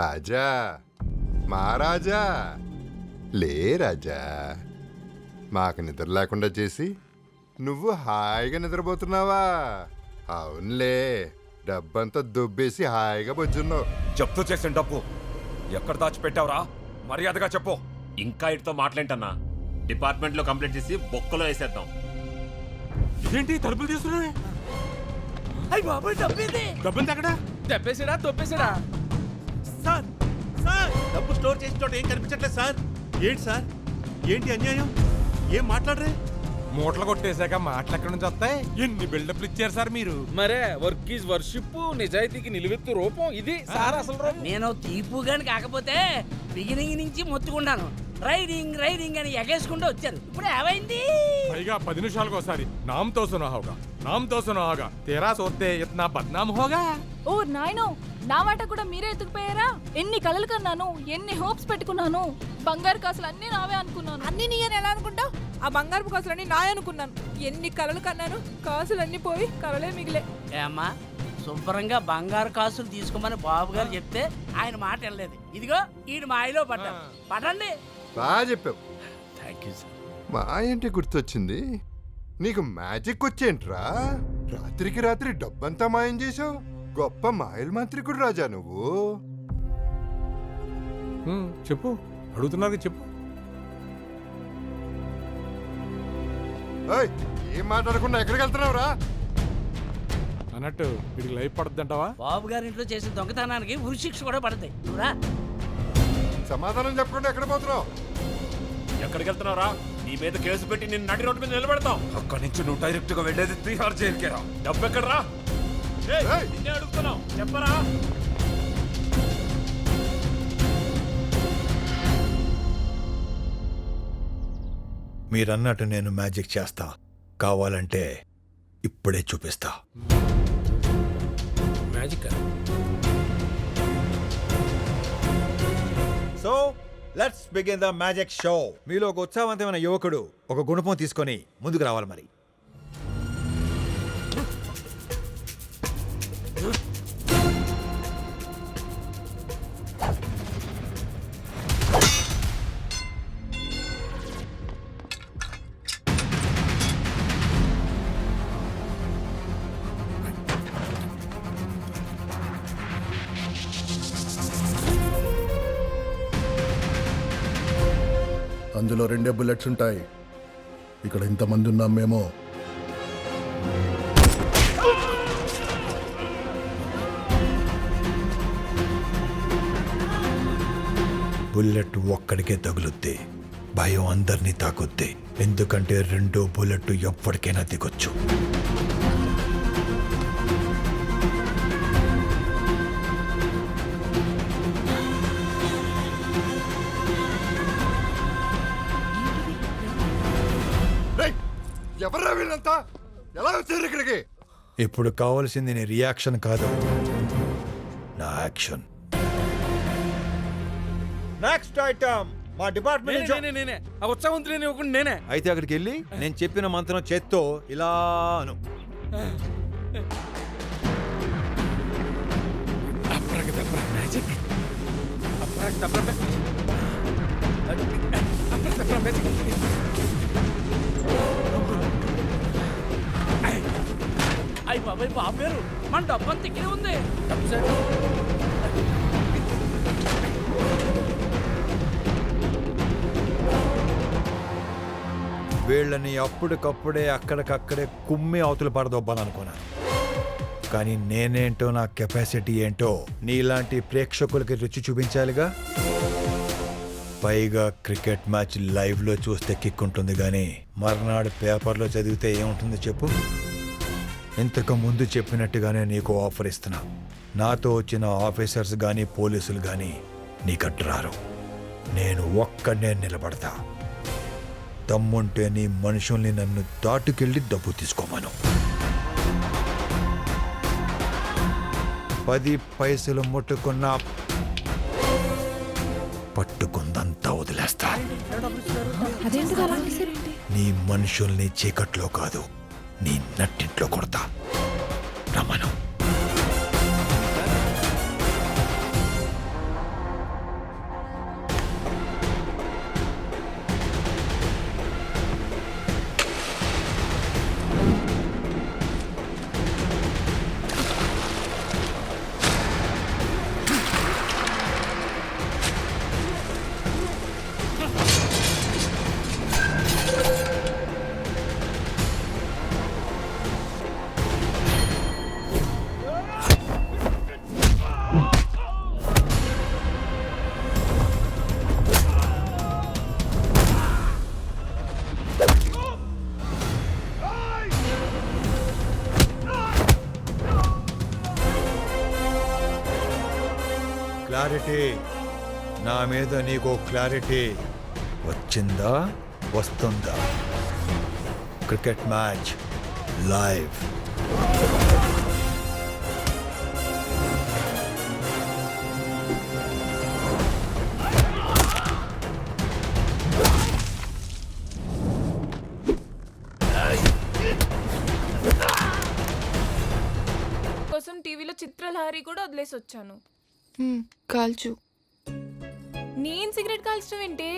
రాజా మహారాజా లే రాజా, మాకు నిద్ర లేకుండా చేసి నువ్వు హాయిగా నిద్రపోతున్నావా? అవునులే, డబ్బంతా దుబ్బేసి హాయిగా బొజ్జున్నావు. జప్తు చేసిన డబ్బు ఎక్కడ దాచిపెట్టావురా? మర్యాదగా చెప్పు. ఇంకా ఇటుతో మాట్లాంటన్నా, డిపార్ట్మెంట్ లో కంప్లైంట్ చేసి బొక్కలో వేసేద్దాం. ఏంటి తలుపులు తీసుకున్నావే? అయ్యి బాబు డబ్బేది. డబ్బులు తగ్గడా? దెబ్బేసాడా తొప్పేసాడా? సార్ సార్ డబ్బు స్టోర్ చేసిన చోట ఏం కనిపించట్లేదు సార్. ఏంటి సార్, ఏంటి అన్యాయం? ఏం మాట్లాడరే? మూటలు కొట్టేశాక మాటలు ఎక్కడి నుంచి వస్తాయి? ఎన్ని బిల్డప్లు ఇచ్చారు సార్ మీరు? మరే వర్క్ ఈజ్ వర్షిప్, నిజాయితీకి నిలువెత్తు రూపం ఇది సార్ అసలు రూపం. నేను తీపుగాని కాకపోతే బిగినింగ్ నుంచి మొత్తుకున్నాను. రైడింగ్ రైడింగ్ అని ఎగేసుకుంటూ వచ్చారు. ఇప్పుడు ఏమైంది? పైగా 10 నిమిషాలకు ఒకసారి నామ్తో సునా హోగా తేరా సోతే ఇతనా బద్నాం హోగా. ఓ నాయనో, నా మాట కూడా మీరే ఎత్తుకుపోయారా? ఎన్ని కలలు కన్నాను, ఎన్ని హోప్స్ పెట్టుకున్నాను. బంగారు కాసులు అన్ని నావే అనుకున్నాను. అన్ని నీయని ఎలా అనుకుంటావు? ఆ బంగారు కాసులన్నీ నాయ అనుకున్నాను. ఎన్ని కలలు కన్నాను, కాసులన్నీ పోయి కలలే మిగిలే. ఏమ్మా, శుభ్రంగా బంగారు కాసులు తీసుకోమని బాబు గారు చెప్తే ఆయన మాట వెళ్ళలేదు. ఇదిగో ఈడు మాయలో పడండి. బాగా చెప్పావు. Thank you sir. మా ఏంటి గుర్తొచ్చింది, నీకు మ్యాజిక్ వచ్చేంట్రా? రాత్రికి రాత్రి డబ్బంతా మాయం చేసావు. గొప్ప మాయల మంత్రికుడు రాజా నువ్వు. చెప్పు, అడుగుతున్నారు చెప్పు. ఏం మాట్లాడకుండా ఎక్కడికి వెళ్తున్నావురా? అన్నట్టు వీడికి లైఫ్ పడుతుందంటావా? బాబు గారి ఇంట్లో చేసిన దొంగతనానికి ఉరిశిక్ష కూడా పడతాయి. నువ్వురా. సమాధానం చెప్పకుండా ఎక్కడ పోతున్నావు? ఎక్కడికి వెళ్తున్నావురా? నీ మీద కేసు పెట్టి నిన్ను నడి రోడ్డు మీద నిలబెడతాం. అక్కడి నుంచి నువ్వు డైరెక్ట్ గా వెళ్ళేది తిహార్ జైలుకేరా. డబ్బు ఎక్కడరా? నిన్నే అడుగుతున్నావు, చెప్పరా? మీరన్నట్టు నేను మ్యాజిక్ చేస్తా. కావాలంటే ఇప్పుడే చూపిస్తా. Magic. So let's begin the magic show. మీలో ఒక ఉత్సాహవంతమైన యువకుడు ఒక గుణపం తీసుకొని ముందుకు రావాలి. మరి అందులో 2 బుల్లెట్స్ ఉంటాయి. ఇక్కడ ఇంతమంది ఉన్నాం మేము. బుల్లెట్ ఒక్కడికే తగులుద్ది, భయం అందరినీ తాకుద్ది. ఎందుకంటే 2 బుల్లెట్ ఎప్పటికైనా దిగొచ్చు. ఎవర్రా వీళ్ళంతా? ఎలా వచ్చారు ఇక్కడికి? ఇప్పుడు కావాల్సింది నీ రియాక్షన్ కాదు, నా యాక్షన్. నెక్స్ట్ ఐటమ్ మా డిపార్ట్మెంట్. నేనే ఆ ఉత్సాహవంతులేని ఒకటి నేనే. అయితే అక్కడికి వెళ్ళి నేను చెప్పిన మంత్రం చేత్తో ఇలా అను. అయ్యి బాబాయ్, బాబు గారు మన డబ్బంతా ఇక్కడే ఉంది. వీళ్ళని అప్పటికప్పుడే అక్కడికక్కడే కుమ్మి అవతల పడదొబ్బాలనుకున్నాను. కానీ నేనేంటో, నా కెపాసిటీ ఏంటో నీలాంటి ప్రేక్షకులకి రుచి చూపించాలిగా. పైగా క్రికెట్ మ్యాచ్ లైవ్లో చూస్తే కిక్ ఉంటుంది, కానీ మర్నాడు పేపర్లో చదివితే ఏముంటుంది చెప్పు. ఇంతకు ముందు చెప్పినట్టుగానే నీకు ఆఫర్ ఇస్తున్నా. నాతో వచ్చిన ఆఫీసర్స్ కానీ పోలీసులు కానీ నీకడ్రారు. నేను ఒక్కడే నిలబడతా. దమ్ముంటే నీ మనుషుల్ని నన్ను దాటుకెళ్ళి డబ్బు తీసుకోమను. 10 పైసలు ముట్టుకున్నా పట్టుకుందంతా వదిలేస్తా. నీ మనుషుల్ని చీకట్లో కాదు, నీ నట్టింట్లో కొడతా. రమను. క్లారిటీ, నా మీద నీకు క్లారిటీ వచ్చిందా, వస్తుందా? Cricket match live. కోసం టీవీలో చిత్రలహరి కూడా వదిలేసి వచ్చాను. కాల్చు. నేను సిగరెట్ కాల్చడం ఏంటే?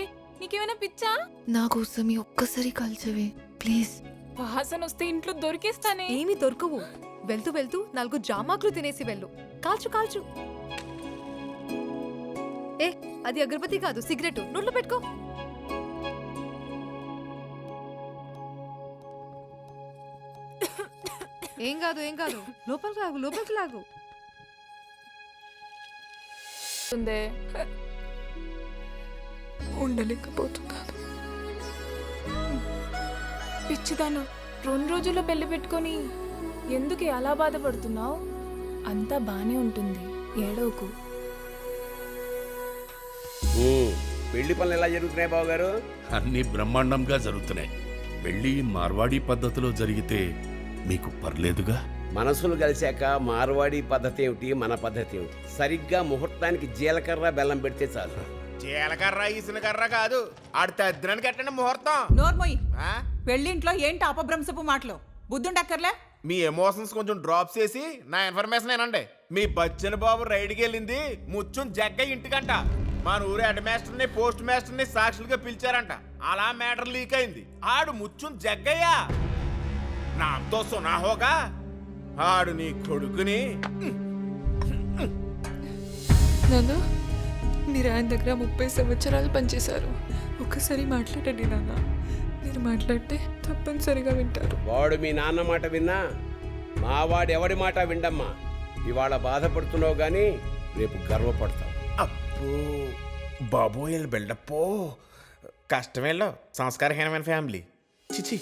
నీకేమైనా పిచ్చా? నా కోసం ఈ ఒక్కసారి కాల్చవే ప్లీజ్. వాసన వస్తే ఇంట్లో దొరికేస్తానే. ఏమి దొరకవు. వెళ్తూ వెళ్తూ 4 జామాకులు తినేసి వెళ్ళు. కాల్చు కాల్చు. ఏ అది అగరబత్తి కాదు, సిగరెట్. నోట్లో పెట్టుకో. ఏం కాదు ఏం కాదు, లోపలికి లాగు, లోపలికి లాగు. ఉందే. ఉండలేకపోతున్నాను. పిచ్చిదాను, 2 రోజుల్లో పెళ్లి పెట్టుకొని ఎందుకు అలా బాధపడుతున్నావు? అంతా బానే ఉంటుంది, ఏడవకు. పెళ్లి పనులు ఎలా జరుగుతున్నాయి బాబు గారు? అన్ని బ్రహ్మాండంగా జరుగుతున్నాయి. పెళ్లి మార్వాడి పద్ధతిలో జరిగితే మీకు పర్లేదుగా? మనసులు కలిశాక మార్వాడి పద్ధతి ఏమిటి, మన పద్ధతి ఏమిటి? సరిగ్గా ముహూర్తానికి జీలకర్ర బెల్లం పెడితే చాలు. జీలకర్ర ఇసిన కర్ర కాదు, ఆడి తద్దినానికి ఎట్టండి ముహూర్తం. నోర్మోయ్, పెళ్ళింట్లో ఏంటి అపభ్రంశపు మాటలు? బుద్ధుండక్కర్లే. మీ ఎమోషన్స్ కొంచెం డ్రాప్ చేసి నా ఇన్ఫర్మేషన్ ఏనండి. మీ బచ్చన్ బాబు రైడ్కి వెళ్ళింది ముచ్చుం జగ్గ ఇంటికంట. మన ఊరు హెడ్ మాస్టర్ని, పోస్ట్ మాస్టర్ని సాక్షులుగా పిలిచారంట. అలా మ్యాటర్ లీక్ అయింది. ఆడు ముచ్చుం జగ్గయ్యా, నాతో సునాహోగా ఆడు నీ కొడుకుని. నాన్న, మీరు ఆయన దగ్గర 30 సంవత్సరాలు పనిచేశారు. ఒక్కసారి మాట్లాడండి నాన్న. మీరు మాట్లాడితే తప్పనిసరిగా వింటారు. వాడు మీ నాన్న మాట విన్నా, మావాడు ఎవడి మాట విండమ్మా. ఇవాళ బాధపడుతున్నావు గానీ రేపు గర్వపడతావు. అప్పో బాబోయ్ బిల్డప్పో, కష్టమేలో సంస్కారహీనమైన ఫ్యామిలీ. చిచి.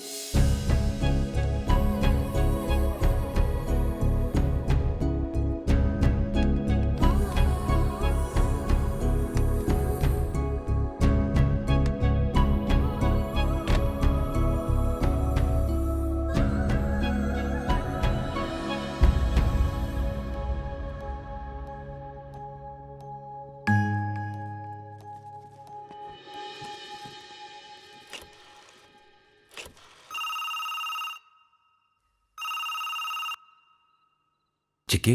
చిక్కి,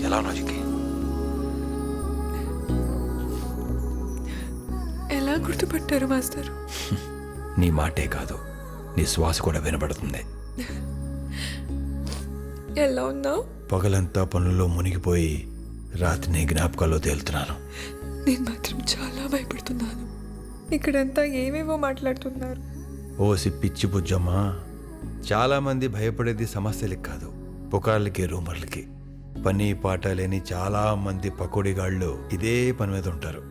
ఎలా ఉన్నావు చిక్కి? ఎలా గుర్తుపట్టారు మాస్టర్? నీ మాటే కాదు, నీ శ్వాస కూడా వినబడుతుంది. ఎలా ఉన్నావు? పగలంతా పనుల్లో మునిగిపోయి రాత్రి నీ జ్ఞాపకాల్లో తేలుతున్నాను. నేను మాత్రం చాలా భయపడుతున్నాను. ఇక్కడంతా ఏవేవో మాట్లాడుతున్నారు. ఓసి పిచ్చి బుజ్జమ్మా, చాలామంది భయపడేది సమస్యలకి కాదు, పుకార్లకి, రూమర్లకి. పని పాట లేని చాలా మంది పకోడీగాళ్ళు ఇదే పని మీద ఉంటారు.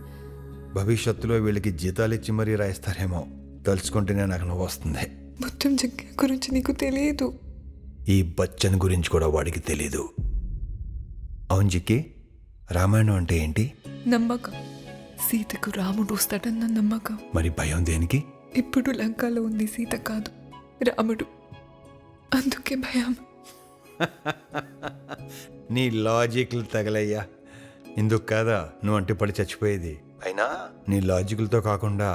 భవిష్యత్తులో వీళ్ళకి జీతాలు ఇచ్చి మరీ రాయిస్తారేమో తలుచుకుంటేనే నాకు నవ్వు వస్తుంది. మొత్తం జగ్గ గురించి నీకు తెలియదు. ఈ బచ్చన్ గురించి కూడా వాడికి తెలీదు. అవును జిక్కి, రామాయణం అంటే ఏంటి? నమ్మకం. సీతకు రాముడు వస్తాడన్న నమ్మకం. మరి భయం దేనికి? ఇప్పుడు లంకలో ఉంది సీత కాదు, రాముడు. అందుకే భయం. నీ లాజిక్లు తగలయ్యా. ఇందుకు కాదా నువ్వు అంటే పడి చచ్చిపోయేది? అయినా నీ లాజిక్లతో కాకుండా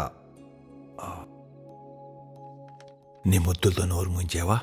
నీ ముద్దులతో నోరు ముంచావా?